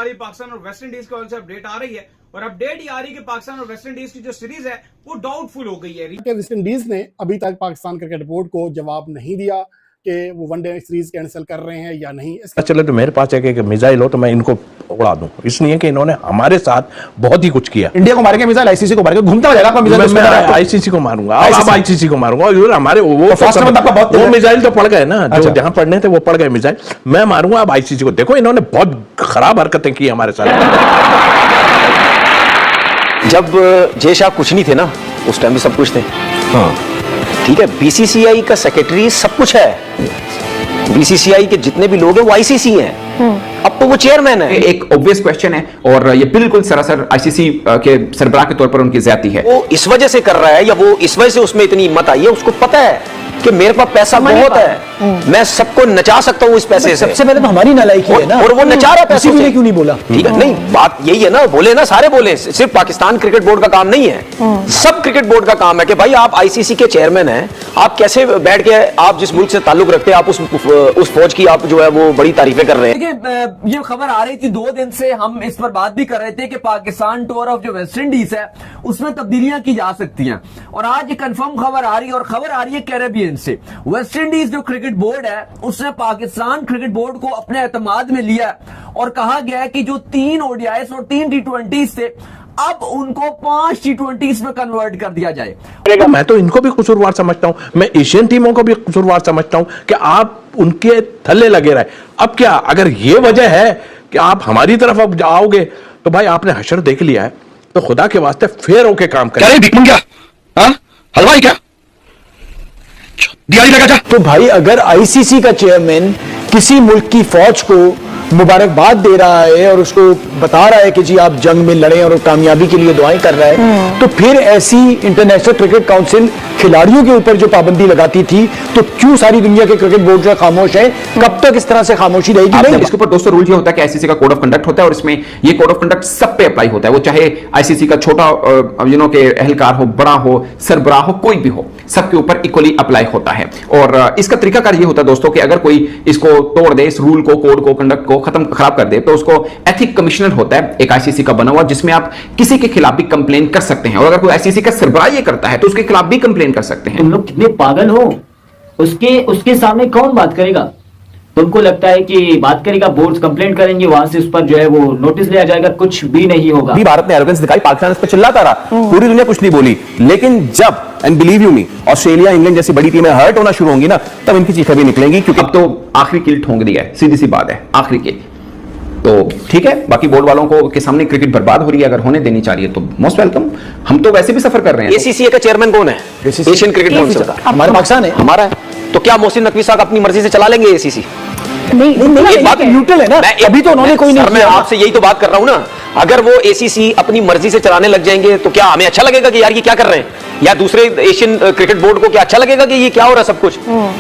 रही है पाकिस्तान और वेस्ट इंडीज की वजह से अपडेट आ रही है, और अपडेट ये आ रही है कि पाकिस्तान और वेस्ट इंडीज की जो सीरीज है वो डाउटफुल हो गई है। वेस्ट इंडीज ने अभी तक पाकिस्तान क्रिकेट बोर्ड को जवाब नहीं दिया कि वो वनडे सीरीज कैंसिल कर रहे हैं या नहीं। चलो तो मेरे पास एक मिसाइल हो तो मैं इनको उड़ा दूं, इसलिए कि इन्होंने हमारे साथ बहुत ही कुछ किया। इंडिया को मार के मिसाइल आईसीसी को मार के घूमता हो जाएगा। मैं आईसीसी को मारूंगा, अब आईसीसी को मारूंगा। और हमारे वो मिसाइल तो पड़ गए ना, जो जहां पड़ने थे वो पड़ गए मिसाइल। मैं मारूंगा अब आईसीसी को। देखो इन्होंने बहुत खराब हरकतें की हमारे साथ। जब जय शाह कुछ नहीं थे ना, उस टाइम भी सब कुछ थे। हाँ ठीक है, बीसीसीआई का सेक्रेटरी सब कुछ है। बीसीसीआई के जितने भी लोग हैं वो आईसीसी हैं। अब तो वो चेयरमैन है। एक ऑब्वियस क्वेश्चन है और ये बिल्कुल सरासर आईसीसी के सरबराह के तौर पर उनकी ज्यादती है। वो इस वजह से कर रहा है या वो इस वजह से उसमें इतनी हिम्मत आई है, उसको पता है कि मेरे पास पैसा बहुत है, मैं सबको नचा सकता हूँ इस पैसे से। सबसे पहले तो हमारी नालायकी है ना, और वो नचा रहा पैसे से। क्यों नहीं बोला? ठीक है, नहीं बात यही है ना, बोले ना, सारे बोले। सिर्फ पाकिस्तान क्रिकेट बोर्ड का काम नहीं है, सब क्रिकेट बोर्ड का काम है कि भाई आप आईसीसी के चेयरमैन हैं, आप कैसे बैठ के आप जिस मुल्क से ताल्लुक रखते हैं, आप उस फौज की आप जो है वो बड़ी तारीफें कर रहे हैं। देखिए ये खबर आ रही थी 2 दिन से, हम इस पर बात भी कर रहे थे कि पाकिस्तान टूर ऑफ जो वेस्ट इंडीज है उसमें तब्दीलियां की जा सकती हैं, और आज कंफर्म खबर आ रही है, और खबर आ रही है कैरेबियन से। वेस्ट इंडीज जो क्रिकेट बोर्ड है उसने पाकिस्तान क्रिकेट बोर्ड को अपने एतमाद में लिया और कहा गया है कि जो 3 ओडीआईस और 3 टी20 थे अब उनको 5 टी20 में कन्वर्ट कर दिया जाए। मैं तो इनको भी कसूरवार समझता हूं, मैं एशियन टीमों को भी कसूरवार समझता हूं कि आप उनके थल्ले लगे रहे। अब क्या अगर ये वजह है कि आप हमारी तरफ अब आओगे तो भाई आपने हशर देख लिया है, तो खुदा के वास्ते फेर होके काम करें। क्या हलवाई क्या दिवाली लगा जा। तो भाई अगर आईसीसी का चेयरमैन किसी मुल्क की फौज को मुबारकबाद दे रहा है और उसको बता रहा है कि जी आप जंग में लड़े और कामयाबी के लिए दुआएं कर रहा है, तो फिर ऐसी इंटरनेशनल क्रिकेट काउंसिल खिलाड़ियों के ऊपर जो पाबंदी लगाती थी, तो क्यों सारी दुनिया के क्रिकेट बोर्ड जो खामोश है? कब तक इस तरह से खामोशी रहेगी? नहीं, इसके ऊपर दोस्तों रूल ये होता है कि आईसीसी का कोड ऑफ कंडक्ट होता है, और इसमें ये कोड ऑफ कंडक्ट सब पे अप्लाई होता है। वो चाहे आईसीसी का छोटा के एहलकार हो, बड़ा हो, सरबराह हो, कोई भी हो, सबके ऊपर इक्वली अप्लाई होता है। और इसका तरीकाकार ये होता है दोस्तों कि अगर कोई इसको तोड़ दे, इस रूल को, कोड को, कंडक्ट को खराब कर दे, तो उसको एथिक कमिश्नर होता है एक आईसीसी का बना हुआ, जिसमें आप किसी के खिलाफ भी कंप्लेन कर सकते हैं, और अगर कोई आईसीसी का सरबराह ये करता है तो उसके खिलाफ भी कंप्लेन कर सकते हैं। तुम लोग कितने पागल हो, उसके सामने कौन बात करेगा? तुमको लगता है कि बात करेगा, बोर्ड कंप्लेंट करेंगे, वहां से उस पर जो है वो नोटिस लिया जाएगा? कुछ भी नहीं होगा। भारत ने एरोगेंस दिखाई, पाकिस्तान इस पर चिल्लाता रहा, पूरी दुनिया कुछ नहीं बोली, लेकिन जब and believe you me Australia, England जैसी बड़ी टीमें हर्ट होना शुरू होंगी ना, तब इनकी चीखें भी निकलेंगी, क्योंकि अब तो आखिरी कील ठोंक दिया है, सीधी सी बात है, आखिरी कील। तो ठीक है, बाकी बोर्ड वालों को के सामने क्रिकेट बर्बाद हो रही है, अगर होने देनी चाहिए तो मोस्ट वेलकम। हम तो वैसे भी सफर कर रहे हैं। एसीसी का चेयरमैन कौन है? एशियन क्रिकेट काउंसिल का हमारे पाकिस्तान है, हमारा है। तो क्या मोहसिन नकवी साहब अपनी मर्जी से चला लेंगे एसीसी? नहीं, एक बात न्यूट्रल है ना, अभी तो उन्होंने कोई नहीं। मैं आपसे यही तो बात कर रहा हूं ना, अगर वो एसीसी अपनी मर्जी से चलाने लग जाएंगे तो क्या हमें अच्छा लगेगा कि यार ये क्या कर रहे हैं, या दूसरे एशियन क्रिकेट बोर्ड को क्या अच्छा लगेगा कि ये क्या हो रहा है सब कुछ?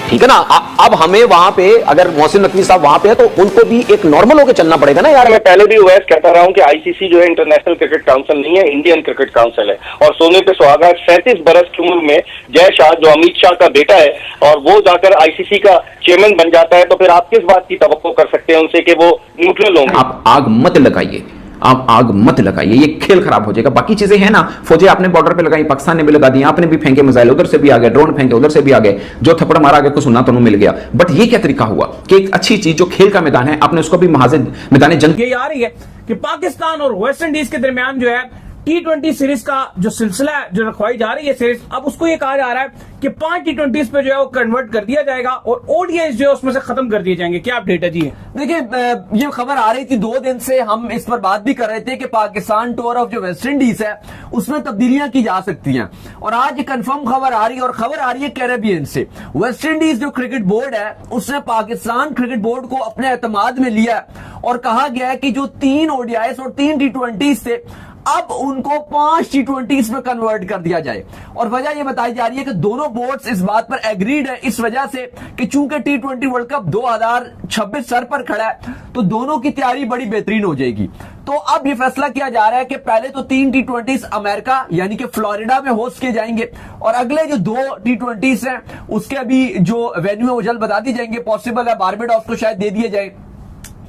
ठीक है ना। अब हमें वहां पे अगर मोहसिन नकवी साहब वहां पे है तो उनको भी एक नॉर्मल होकर चलना पड़ेगा ना यार। मैं पहले भी वैसे कहता रहा हूं कि आईसीसी जो है इंटरनेशनल क्रिकेट काउंसिल नहीं है, इंडियन क्रिकेट काउंसिल है। और सोने पे सुहागा 37 बरस की उम्र में जय शाह जो अमित शाह का बेटा है, और वो जाकर आईसीसी का चेयरमैन बन जाता है, तो फिर आप किस बात की तवक्को कर सकते हैं उनसे कि वो न्यूट्रल होंगे? आप आग मत लगाइए, आप आग मत लगाइए, ये खेल खराब हो जाएगा। बाकी चीजें हैं ना, फौजें आपने बॉर्डर पे लगाई, पाकिस्तान ने भी लगा दी, आपने भी फेंके मिसाइल, उधर से भी आ गए, ड्रोन फेंके उधर से भी आ गए, जो थप्पड़ मारा गया को सुनना तो मिल गया। बट ये क्या तरीका हुआ कि एक अच्छी चीज जो खेल का मैदान है, आपने उसको भी मैदान जंग। ये आ रही है कि पाकिस्तान और वेस्ट इंडीज के दरमियान जो है टी20 सीरीज का जो सिलसिला है, जो रखवाई जा रही है सीरीज, अब उसको ये कहा जा रहा है कि 5 टी20 पे जो है वो कन्वर्ट कर दिया जाएगा और ओडीआईस जो है उसमें से खत्म कर दिए जाएंगे। क्या अपडेट है जी? देखिए ये खबर आ रही थी 2 दिन से, हम इस पर बात भी कर रहे थे कि पाकिस्तान टूर ऑफ जो वेस्ट इंडीज है उसमें तब्दीलियां की जा सकती हैं, और आज कंफर्म खबर आ रही है, और खबर आ रही है कैरेबियन से। वेस्ट इंडीज जो क्रिकेट बोर्ड है उसने पाकिस्तान क्रिकेट बोर्ड को अपने एतमाद में लिया और कहा गया है कि जो 3 ओडीआईस और 3 टी20 थे अब उनको 5 टी20 में कन्वर्ट कर दिया जाए। और वजह यह बताई जा रही है कि दोनों बोर्ड्स इस बात पर एग्रीड है, इस वजह से कि चूंकि टी20 वर्ल्ड कप 2026 सर पर खड़ा है, तो दोनों की तैयारी बड़ी बेहतरीन हो जाएगी। तो अब यह फैसला किया जा रहा है कि पहले तो 3 टी20 अमेरिका यानी कि फ्लोरिडा में होस्ट किए जाएंगे, और अगले जो 2 टी20 हैं उसके अभी जो वेन्यू है वो जल्द बता दी जाएंगे। पॉसिबल है बारबेडोस को शायद दे दिए जाए।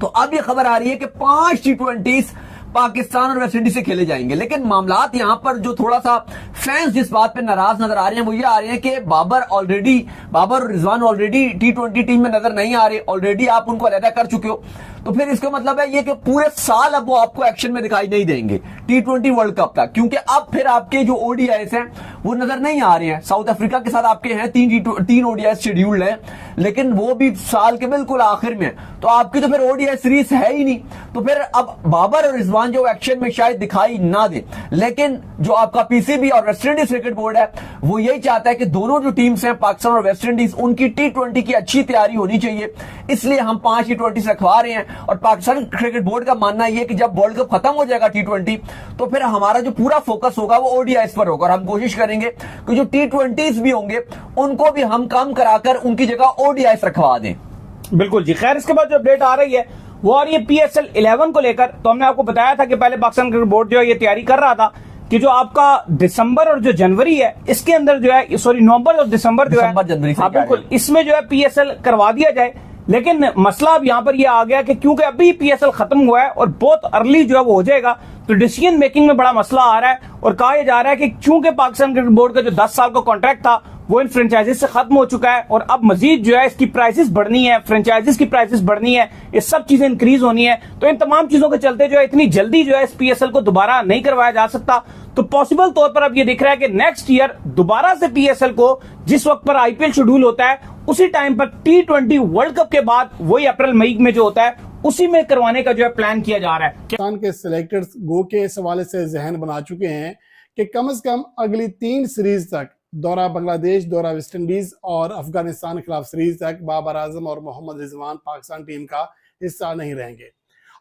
तो अब ये खबर आ रही है कि 5 T20s पाकिस्तान और वेस्टइंडीज से खेले जाएंगे। लेकिन मामलात यहां पर जो थोड़ा सा फैंस जिस बात पे नाराज नजर आ रहे हैं वो ये आ रहे हैं कि बाबर और रिजवान ऑलरेडी T20 टीम में नजर नहीं आ रहे, ऑलरेडी आप उनको अलहदा कर चुके हो। तो फिर इसका मतलब है ये कि पूरे साल अब वो आपको एक्शन में दिखाई नहीं देंगे T20 वर्ल्ड कप तक, क्योंकि अब फिर आपके जो ODIs हैं वो नजर नहीं आ रहे हैं। साउथ अफ्रीका के साथ आपके हैं 3 ODIs शेड्यूल्ड है, लेकिन वो भी साल के बिल्कुल आखिर में, तो आपकी तो फिर ODI सीरीज है ही नहीं। तो फिर अब बाबर और रिजवान जो एक्शन में शायद दिखाई ना दे, लेकिन जो आपका PCB और वेस्ट इंडीज क्रिकेट बोर्ड है वो यही चाहता है कि दोनों जो टीम्स हैं पाकिस्तान और वेस्ट इंडीज, उनकी T20 की अच्छी तैयारी होनी चाहिए, इसलिए हम 5 T20 रखवा रहे हैं। और पाकिस्तान क्रिकेट बोर्ड का मानना यह है कि जब वर्ल्ड कप खत्म हो जाएगा T20 तो फिर हमारा जो पूरा फोकस होगा वो ODIs पर होगा, और हम कोशिश करेंगे कि जो T20s भी होंगे उनको भी हम कम कराकर उनकी जगह ODIs रखवा दें। बिल्कुल जी। खैर, इसके बाद जो अपडेट आ रही है वो आ रही है PSL 11 को लेकर। तो हमने आपको बताया था कि पहले पाकिस्तान क्रिकेट बोर्ड जो है ये तैयारी कर रहा था कि जो आपका दिसंबर और जो जनवरी है इसके अंदर जो है, सॉरी नवंबर और दिसंबर जो है, हाँ बिल्कुल, इसमें जो है PSL करवा दिया जाए। लेकिन मसला अब यहां पर ये आ गया कि क्योंकि अभी PSL खत्म हुआ है और बहुत अर्ली जो है वो हो जाएगा, तो डिसीजन मेकिंग में बड़ा मसला आ रहा है। और कहा जा रहा है कि चूंकि पाकिस्तान क्रिकेट बोर्ड का जो 10 साल का कॉन्ट्रैक्ट था वो इन फ्रेंचाइजीज से खत्म हो चुका है और अब मजीद जो है इसकी प्राइसेस बढ़नी है, फ्रेंचाइजीज की प्राइसेस बढ़नी है, ये सब चीजें इंक्रीज होनी है। तो इन तमाम चीजों के चलते जो है इतनी जल्दी जो है इस PSL को दोबारा नहीं करवाया जा सकता। तो पॉसिबल तौर पर अब ये दिख रहा है कि नेक्स्ट ईयर दोबारा से PSL को जिस वक्त पर IPL शेड्यूल होता है उसी टाइम पर T20 वर्ल्ड कप के बाद वही अप्रैल मई में जो होता है उसी में करवाने का जो है प्लान किया जा रहा है। पाकिस्तान के सिलेक्टर्स गो के इस हवाले से जहन बना चुके हैं कि कम से कम अगली 3 सीरीज तक दौरा बांग्लादेश, दौरा वेस्ट इंडीज और अफगानिस्तान के खिलाफ सीरीज तक बाबर आजम और मोहम्मद रिजवान पाकिस्तान टीम का हिस्सा नहीं रहेंगे।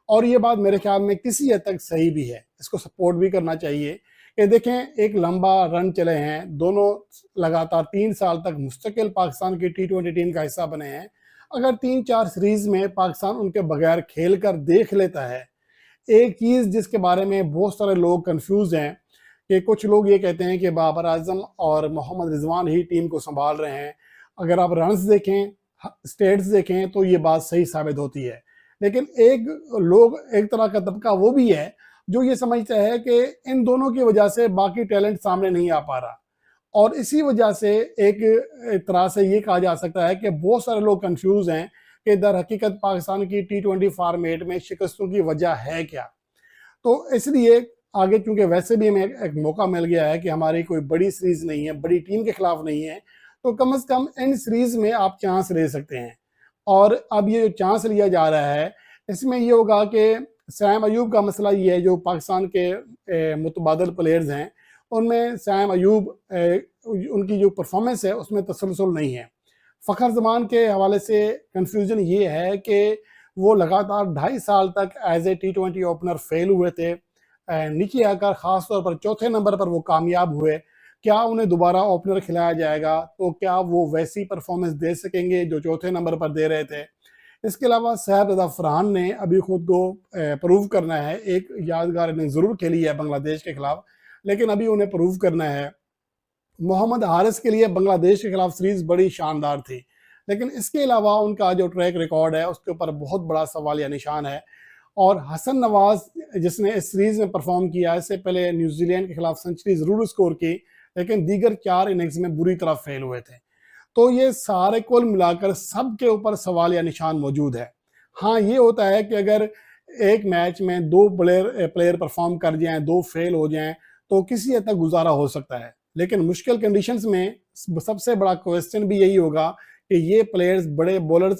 और ये बात मेरे ख्याल में किसी हद तक सही भी है, इसको सपोर्ट भी करना चाहिए कि देखें एक लंबा रन चले हैं, दोनों लगातार 3 साल तक मुस्तकिल पाकिस्तान की T20 टीम का हिस्सा बने हैं। अगर 3-4 सीरीज में पाकिस्तान उनके बगैर खेल कर देख लेता है, एक चीज़ जिसके बारे में बहुत सारे लोग कंफ्यूज हैं कि कुछ लोग ये कहते हैं कि बाबर आजम और मोहम्मद रिजवान ही टीम को संभाल रहे हैं। अगर आप रन्स देखें, स्टेट्स देखें तो ये बात सही साबित होती है। लेकिन एक तरह का तबका वो भी है जो ये समझता है कि इन दोनों की वजह से बाकी टैलेंट सामने नहीं आ पा रहा, और इसी वजह से एक तरह से ये कहा जा सकता है कि बहुत सारे लोग कंफ्यूज हैं कि दर हकीकत पाकिस्तान की T20 फॉर्मेट में शिकस्तों की वजह है क्या। तो इसलिए आगे चूंकि वैसे भी हमें एक मौका मिल गया है कि हमारी कोई बड़ी सीरीज नहीं है, बड़ी टीम के खिलाफ नहीं है, तो कम से कम इन सीरीज में आप चांस ले सकते हैं। और अब ये जो चांस लिया जा रहा है इसमें ये होगा कि सैम अयूब का मसला ये है, जो पाकिस्तान के मुतबादल प्लेयर्स हैं उनमें सैम अयूब उनकी जो परफॉर्मेंस है उसमें तसलसल नहीं है। फ़खर जमान के हवाले से कंफ्यूजन ये है कि वो लगातार 2.5 साल तक as a T20 opener fail हुए थे, नीचे आकर ख़ास तौर पर चौथे नंबर पर वो कामयाब हुए। क्या उन्हें दोबारा ओपनर खिलाया जाएगा तो क्या वो वैसी परफॉर्मेंस दे सकेंगे जो चौथे नंबर पर दे रहे थे। इसके अलावा शहजाद फरहान ने अभी खुद को प्रूव करना है। एक यादगार इनिंग ज़रूर खेली है बांग्लादेश के खिलाफ, लेकिन अभी उन्हें प्रूव करना है। मोहम्मद हारिस के लिए बांग्लादेश के खिलाफ सीरीज़ बड़ी शानदार थी, लेकिन इसके अलावा उनका जो ट्रैक रिकॉर्ड है उसके ऊपर बहुत बड़ा सवालिया निशान है। और हसन नवाज जिसने इस सीरीज़ में परफॉर्म किया, इससे पहले न्यूजीलैंड के खिलाफ सेंचुरी ज़रूर स्कोर की, लेकिन दीगर 4 इनिंग्स में बुरी तरह फेल हुए थे। तो ये सारे कुल मिलाकर सब के ऊपर सवाल या निशान मौजूद है। हाँ, ये होता है कि अगर एक मैच में 2 प्लेयर परफॉर्म कर जाएं, 2 फेल हो जाएं, तो किसी हद तक गुजारा हो सकता है। लेकिन मुश्किल कंडीशंस में सबसे बड़ा क्वेश्चन भी यही होगा कि ये प्लेयर्स बड़े बॉलर्स